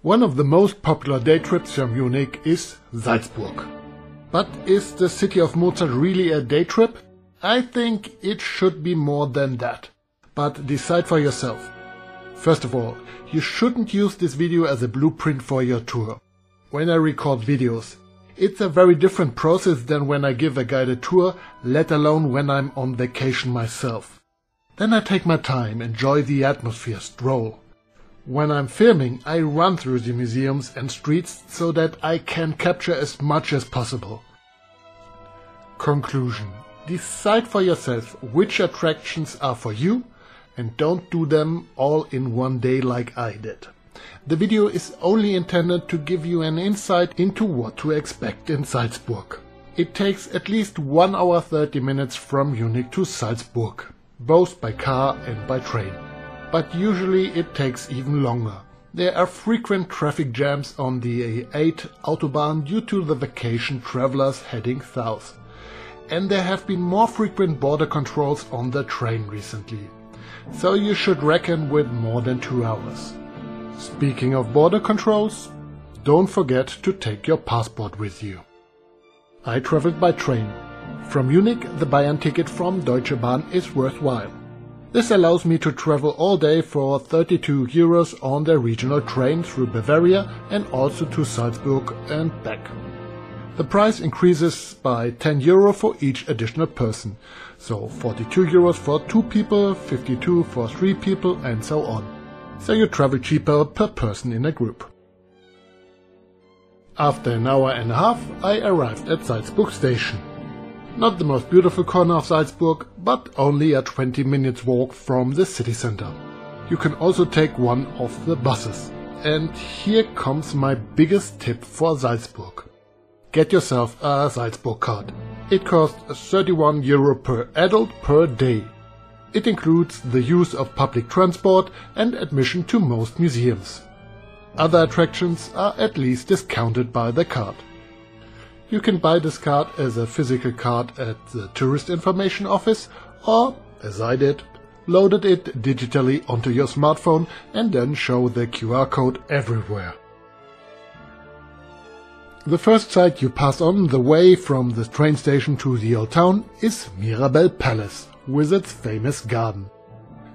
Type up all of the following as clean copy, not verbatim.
One of the most popular day trips from Munich is Salzburg. But is the city of Mozart really a day trip? I think it should be more than that. But decide for yourself. First of all, you shouldn't use this video as a blueprint for your tour. When I record videos, it's a very different process than when I give a guided tour, let alone when I'm on vacation myself. Then I take my time, enjoy the atmosphere, stroll. When I'm filming, I run through the museums and streets so that I can capture as much as possible. Conclusion. Decide for yourself which attractions are for you and don't do them all in one day like I did. The video is only intended to give you an insight into what to expect in Salzburg. It takes at least 1 hour 30 minutes from Munich to Salzburg, both by car and by train. But usually it takes even longer. There are frequent traffic jams on the A8 Autobahn due to the vacation travelers heading south. And there have been more frequent border controls on the train recently. So you should reckon with more than 2 hours. Speaking of border controls, don't forget to take your passport with you. I traveled by train. From Munich, the Bayernticket from Deutsche Bahn is worthwhile. This allows me to travel all day for 32 euros on the regional train through Bavaria and also to Salzburg and back. The price increases by 10 euro for each additional person, so 42 euros for 2 people, 52 for 3 people and so on. So you travel cheaper per person in a group. After an hour and a half I arrived at Salzburg station. Not the most beautiful corner of Salzburg, but only a 20 minutes walk from the city center. You can also take one of the buses. And here comes my biggest tip for Salzburg. Get yourself a Salzburg Card. It costs 31 euro per adult per day. It includes the use of public transport and admission to most museums. Other attractions are at least discounted by the card. You can buy this card as a physical card at the Tourist Information Office or, as I did, loaded it digitally onto your smartphone and then show the QR code everywhere. The first site you pass on the way from the train station to the old town is Mirabell Palace, with its famous garden.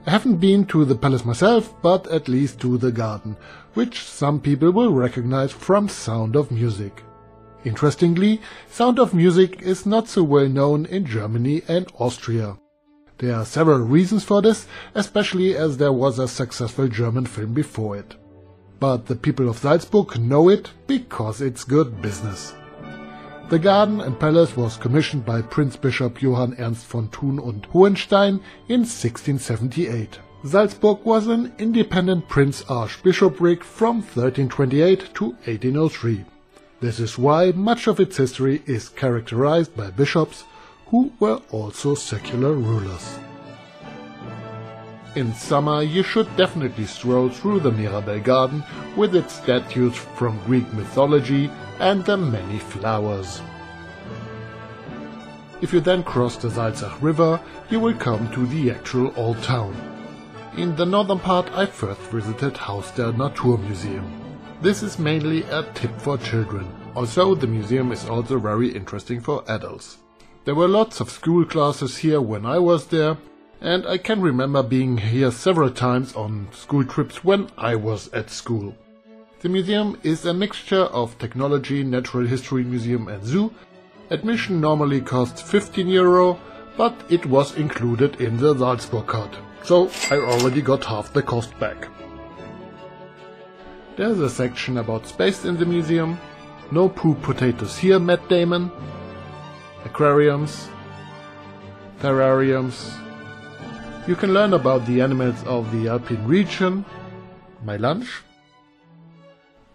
I haven't been to the palace myself, but at least to the garden, which some people will recognize from Sound of Music. Interestingly, Sound of Music is not so well known in Germany and Austria. There are several reasons for this, especially as there was a successful German film before it. But the people of Salzburg know it because it's good business. The garden and palace was commissioned by Prince Bishop Johann Ernst von Thun und Hohenstein in 1678. Salzburg was an independent prince-archbishopric from 1328 to 1803. This is why much of its history is characterized by bishops who were also secular rulers. In summer you should definitely stroll through the Mirabell Garden with its statues from Greek mythology and the many flowers. If you then cross the Salzach River, you will come to the actual old town. In the northern part I first visited Haus der Natur museum. This is mainly a tip for children, although the museum is also very interesting for adults. There were lots of school classes here when I was there, and I can remember being here several times on school trips when I was at school. The museum is a mixture of technology, natural history museum and zoo. Admission normally costs 15 euro, but it was included in the Salzburg Card, so I already got half the cost back. There's a section about space in the museum. No poop potatoes here, Matt Damon. Aquariums. Terrariums. You can learn about the animals of the Alpine region. My lunch.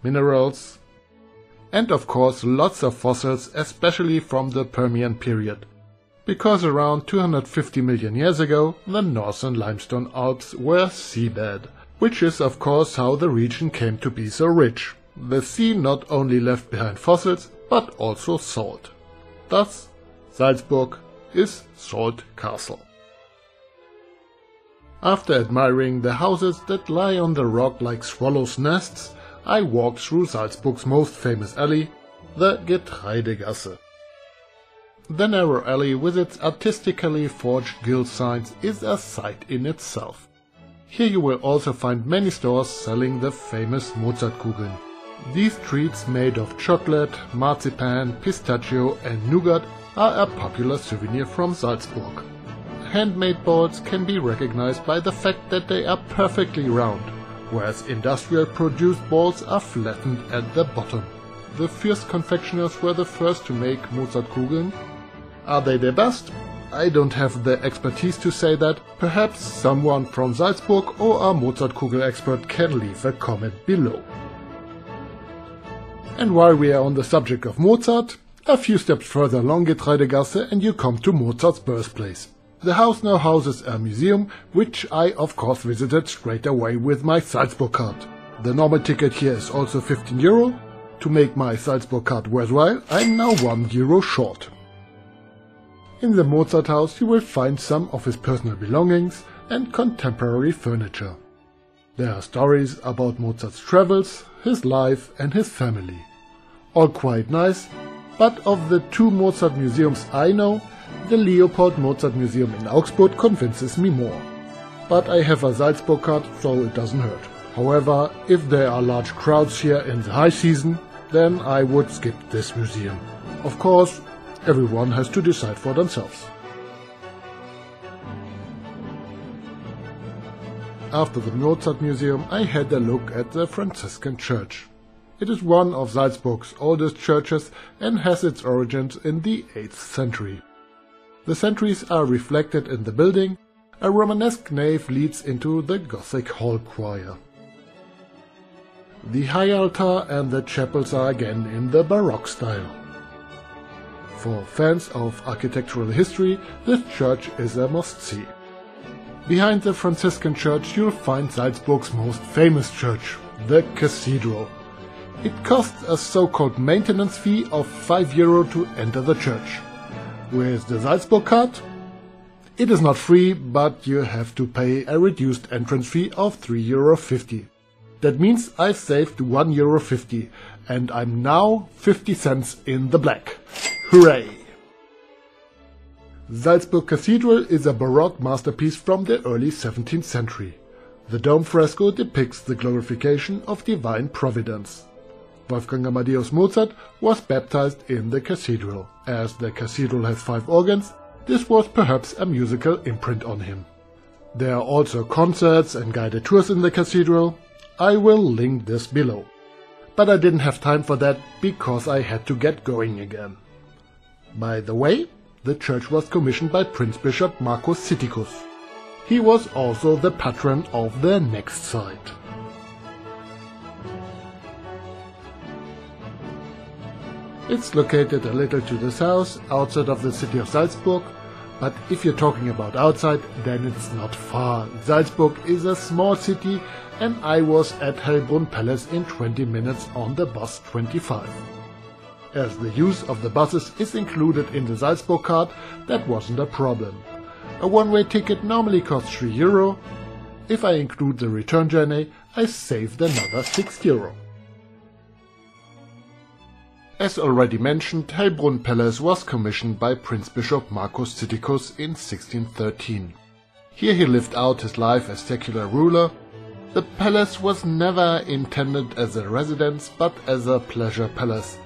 Minerals. And of course lots of fossils, especially from the Permian period. Because around 250 million years ago the northern limestone Alps were seabed. Which is of course how the region came to be so rich. The sea not only left behind fossils, but also salt. Thus, Salzburg is Salt Castle. After admiring the houses that lie on the rock like swallows' nests, I walked through Salzburg's most famous alley, the Getreidegasse. The narrow alley with its artistically forged gilt signs is a sight in itself. Here you will also find many stores selling the famous Mozartkugel. These treats made of chocolate, marzipan, pistachio and nougat are a popular souvenir from Salzburg. Handmade balls can be recognized by the fact that they are perfectly round, whereas industrial produced balls are flattened at the bottom. The Fürst confectioners were the first to make Mozartkugeln. Are they the best? I don't have the expertise to say that. Perhaps someone from Salzburg or a Mozartkugel expert can leave a comment below. And while we are on the subject of Mozart, a few steps further along Getreidegasse and you come to Mozart's birthplace. The house now houses a museum, which I of course visited straight away with my Salzburg card. The normal ticket here is also €15. To make my Salzburg card worthwhile, I'm now €1 short. In the Mozart house you will find some of his personal belongings and contemporary furniture. There are stories about Mozart's travels, his life and his family. All quite nice, but of the two Mozart museums I know, the Leopold Mozart Museum in Augsburg convinces me more. But I have a Salzburg card, so it doesn't hurt. However, if there are large crowds here in the high season, then I would skip this museum. Of course, everyone has to decide for themselves. After the Mozart Museum, I had a look at the Franciscan church. It is one of Salzburg's oldest churches and has its origins in the 8th century. The centuries are reflected in the building. A Romanesque nave leads into the Gothic hall choir. The high altar and the chapels are again in the baroque style. For fans of architectural history, this church is a must-see. Behind the Franciscan church you'll find Salzburg's most famous church, the cathedral. It costs a so-called maintenance fee of €5 to enter the church. With the Salzburg card, it is not free, but you have to pay a reduced entrance fee of €3.50. That means I've saved €1.50 and I'm now 50 cents in the black. Hooray! Salzburg Cathedral is a baroque masterpiece from the early 17th century. The dome fresco depicts the glorification of divine providence. Wolfgang Amadeus Mozart was baptized in the cathedral. As the cathedral has 5 organs, this was perhaps a musical imprint on him. There are also concerts and guided tours in the cathedral. I will link this below. But I didn't have time for that because I had to get going again. By the way, the church was commissioned by Prince Bishop Marcus Sitticus. He was also the patron of the next site. It's located a little to the south, outside of the city of Salzburg, but if you're talking about outside, then it's not far. Salzburg is a small city and I was at Hellbrunn Palace in 20 minutes on the bus 25. As the use of the buses is included in the Salzburg card, that wasn't a problem. A one-way ticket normally costs €3. If I include the return journey, I saved another €6. As already mentioned, Hellbrunn Palace was commissioned by Prince Bishop Marcus Sitticus in 1613. Here he lived out his life as secular ruler. The palace was never intended as a residence, but as a pleasure palace,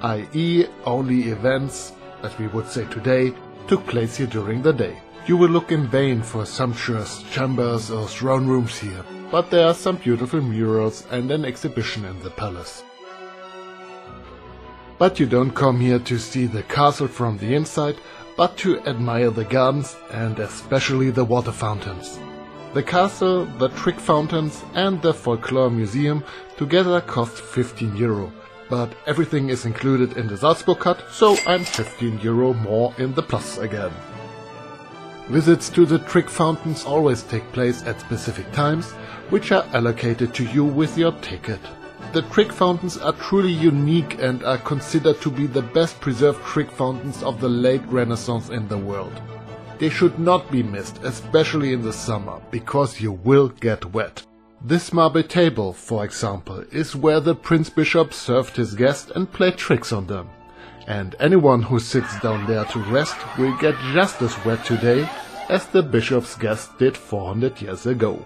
i.e. only events, as we would say today, took place here during the day. You will look in vain for sumptuous chambers or throne rooms here, but there are some beautiful murals and an exhibition in the palace. But you don't come here to see the castle from the inside, but to admire the gardens and especially the water fountains. The castle, the trick fountains and the Folklore museum together cost €15. But everything is included in the Salzburg card, so I'm €15 more in the plus again. Visits to the trick fountains always take place at specific times, which are allocated to you with your ticket. The trick fountains are truly unique and are considered to be the best preserved trick fountains of the late Renaissance in the world. They should not be missed, especially in the summer, because you will get wet. This marble table, for example, is where the Prince-Bishop served his guests and played tricks on them. And anyone who sits down there to rest will get just as wet today as the bishop's guests did 400 years ago.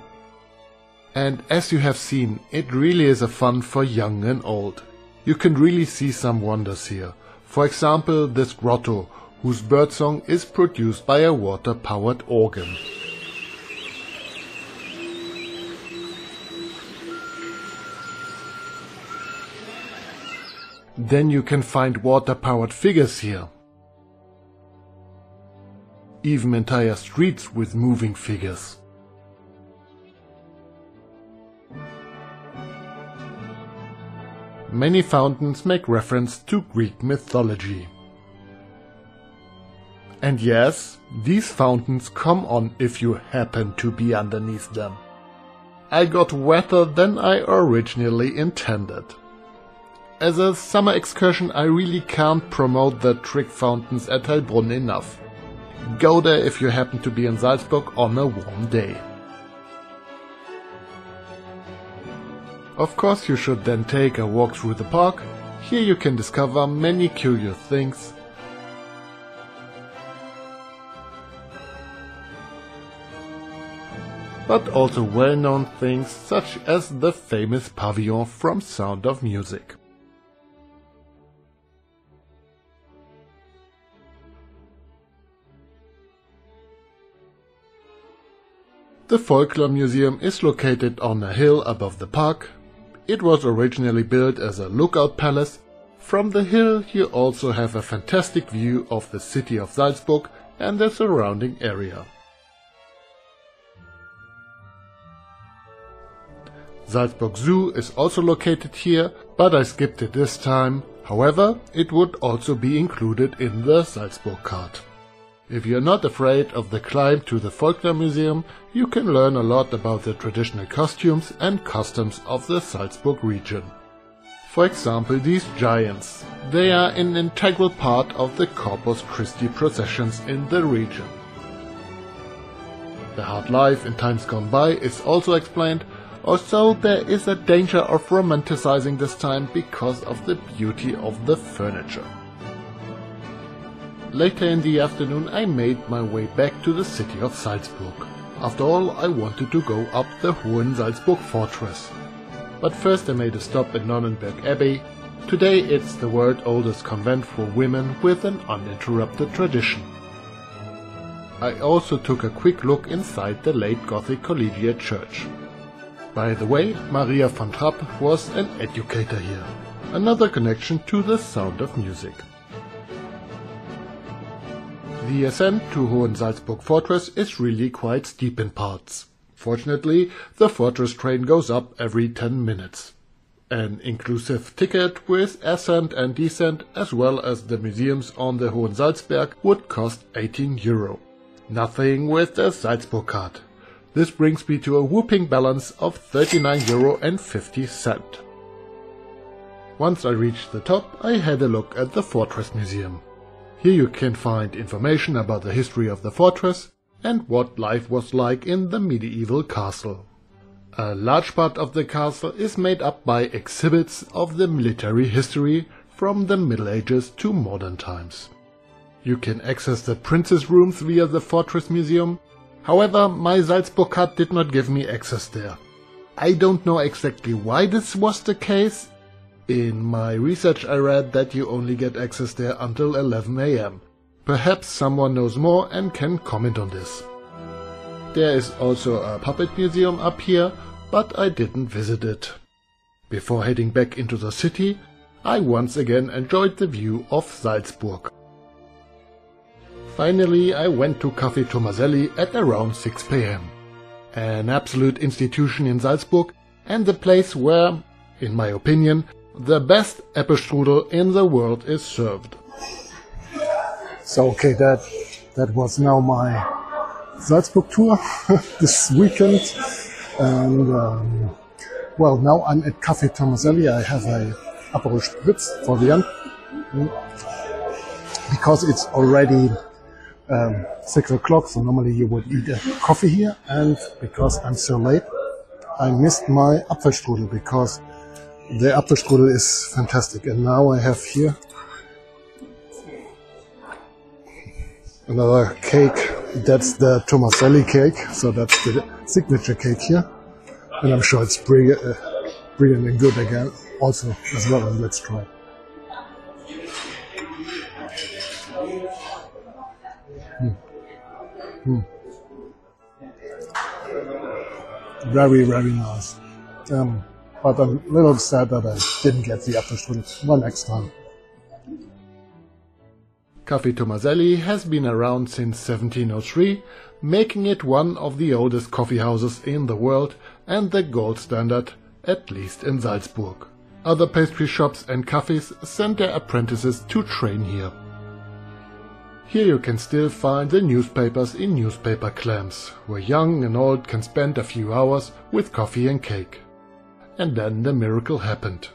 And as you have seen, it really is a fun for young and old. You can really see some wonders here. For example, this grotto, whose birdsong is produced by a water-powered organ. Then you can find water-powered figures here. Even entire streets with moving figures. Many fountains make reference to Greek mythology. And yes, these fountains come on if you happen to be underneath them. I got wetter than I originally intended. As a summer excursion, I really can't promote the trick fountains at Hellbrunn enough. Go there if you happen to be in Salzburg on a warm day. Of course, you should then take a walk through the park. Here you can discover many curious things. But also well-known things such as the famous pavilion from Sound of Music. The Folklore Museum is located on a hill above the park. It was originally built as a lookout palace. From the hill you also have a fantastic view of the city of Salzburg and the surrounding area. Salzburg Zoo is also located here, but I skipped it this time. However, it would also be included in the Salzburg Card. If you're not afraid of the climb to the Folklore Museum, you can learn a lot about the traditional costumes and customs of the Salzburg region. For example, these giants. They are an integral part of the Corpus Christi processions in the region. The hard life in times gone by is also explained, although there is a danger of romanticizing this time because of the beauty of the furniture. Later in the afternoon I made my way back to the city of Salzburg. After all, I wanted to go up the Hohensalzburg Fortress. But first I made a stop at Nonnenberg Abbey. Today it's the world's oldest convent for women with an uninterrupted tradition. I also took a quick look inside the late Gothic collegiate church. By the way, Maria von Trapp was an educator here. Another connection to the Sound of Music. The ascent to Hohensalzburg Fortress is really quite steep in parts. Fortunately, the fortress train goes up every 10 minutes. An inclusive ticket with ascent and descent as well as the museums on the Hohensalzberg would cost €18. Nothing with the Salzburg Card. This brings me to a whopping balance of €39.50. Once I reached the top, I had a look at the Fortress Museum. Here you can find information about the history of the fortress and what life was like in the medieval castle. A large part of the castle is made up by exhibits of the military history from the Middle Ages to modern times. You can access the prince's rooms via the Fortress Museum. However, my Salzburg Card did not give me access there. I don't know exactly why this was the case. In my research I read that you only get access there until 11 AM. Perhaps someone knows more and can comment on this. There is also a puppet museum up here, but I didn't visit it. Before heading back into the city, I once again enjoyed the view of Salzburg. Finally, I went to Café Tomaselli at around 6 PM. An absolute institution in Salzburg and the place where, in my opinion, the best apple in the world is served. So okay, that was now my Salzburg tour this weekend, and well, now I'm at Café Tomaselli. I have a Aperol Spritz for the end because it's already 6 o'clock. So normally you would eat a coffee here, and because I'm so late, I missed my Apfelstrudel because the Apfelstrudel is fantastic. And now I have here another cake. That's the Tomaselli cake, so that's the signature cake here. And I'm sure it's brilliant and good again, also as well. And let's try. Very, very nice. But I'm a little sad that I didn't get the Apfelstrudel. Well, next time. Café Tomaselli has been around since 1703, making it one of the oldest coffee houses in the world and the gold standard, at least in Salzburg. Other pastry shops and cafes send their apprentices to train here. Here you can still find the newspapers in newspaper clams, where young and old can spend a few hours with coffee and cake. And then the miracle happened.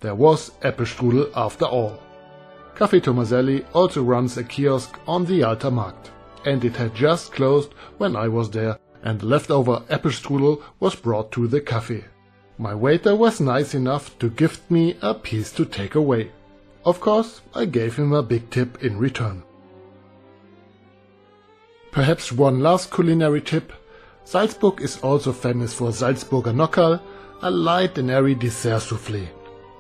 There was Apfelstrudel after all. Café Tomaselli also runs a kiosk on the Alter Markt, and it had just closed when I was there, and the leftover Apfelstrudel was brought to the cafe. My waiter was nice enough to gift me a piece to take away. Of course, I gave him a big tip in return. Perhaps one last culinary tip. Salzburg is also famous for Salzburger Nockerl, a light and airy dessert soufflé.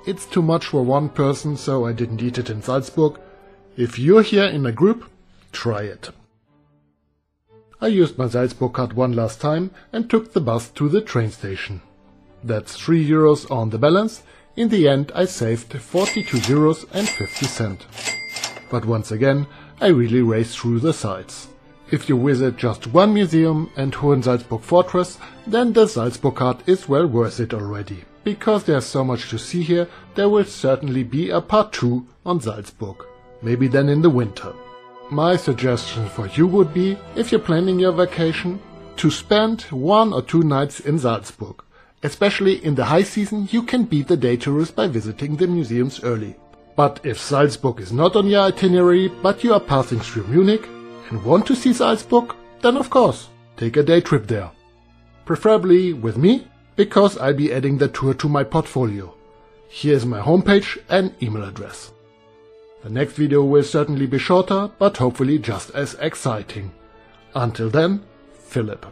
It's too much for one person, so I didn't eat it in Salzburg. If you're here in a group, try it. I used my Salzburg card one last time and took the bus to the train station. That's €3 on the balance. In the end I saved €42.50. But once again, I really raced through the sights. If you visit just one museum and Hohensalzburg Fortress, then the Salzburg card is well worth it already. Because there's so much to see here, there will certainly be a part 2 on Salzburg. Maybe then in the winter. My suggestion for you would be, if you're planning your vacation, to spend 1 or 2 nights in Salzburg. Especially in the high season, you can beat the day tourist by visiting the museums early. But if Salzburg is not on your itinerary, but you are passing through Munich and want to see Salzburg, then of course, take a day trip there. Preferably with me, because I'll be adding the tour to my portfolio. Here's my homepage and email address. The next video will certainly be shorter, but hopefully just as exciting. Until then, Philip.